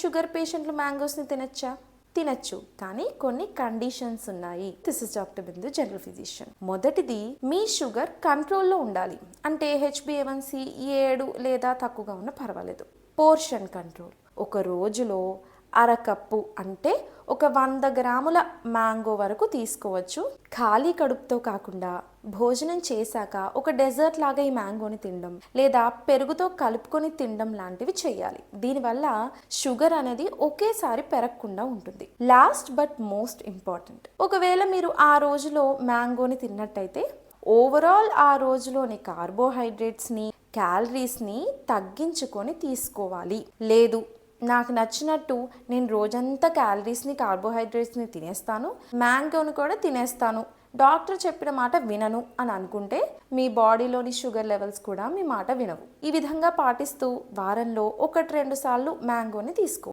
Sugar పేషెంట్లు మ్యాంగోస్ని తినచ్చా? తినచ్చు, కానీ కొన్ని కండిషన్స్ ఉన్నాయి. This is doctor Bindu, general physician. మొదటిది, మీ షుగర్ కంట్రోల్లో ఉండాలి. అంటే HbA1c 7 లేదా తక్కువగా ఉన్న పర్వాలేదు. Portion control. ఒక రోజులో అరకప్పు అంటే ఒక 100 గ్రాముల మ్యాంగో వరకు తీసుకోవచ్చు. ఖాళీ కడుపుతో కాకుండా భోజనం చేశాక ఒక డెజర్ట్ లాగా ఈ మ్యాంగోని తినడం లేదా పెరుగుతో కలుపుకొని తినడం లాంటివి చేయాలి. దీనివల్ల షుగర్ అనేది ఒకేసారి పెరగకుండా ఉంటుంది. లాస్ట్ బట్ మోస్ట్ ఇంపార్టెంట్, ఒకవేళ మీరు ఆ రోజులో మ్యాంగోని తిన్నట్టయితే ఓవరాల్ ఆ రోజులోని కార్బోహైడ్రేట్స్ని, క్యాలరీస్ని తగ్గించుకొని తీసుకోవాలి. లేదు, నాకు నచ్చినట్టు నేను రోజంతా క్యాలరీస్ని, కార్బోహైడ్రేట్స్ని తినేస్తాను, మ్యాంగోని కూడా తినేస్తాను, డాక్టర్ చెప్పిన మాట వినను అని అనుకుంటే మీ బాడీలోని షుగర్ లెవెల్స్ కూడా మీ మాట వినవు. ఈ విధంగా పాటిస్తూ వారంలో 1-2 సార్లు మ్యాంగోని తీసుకో.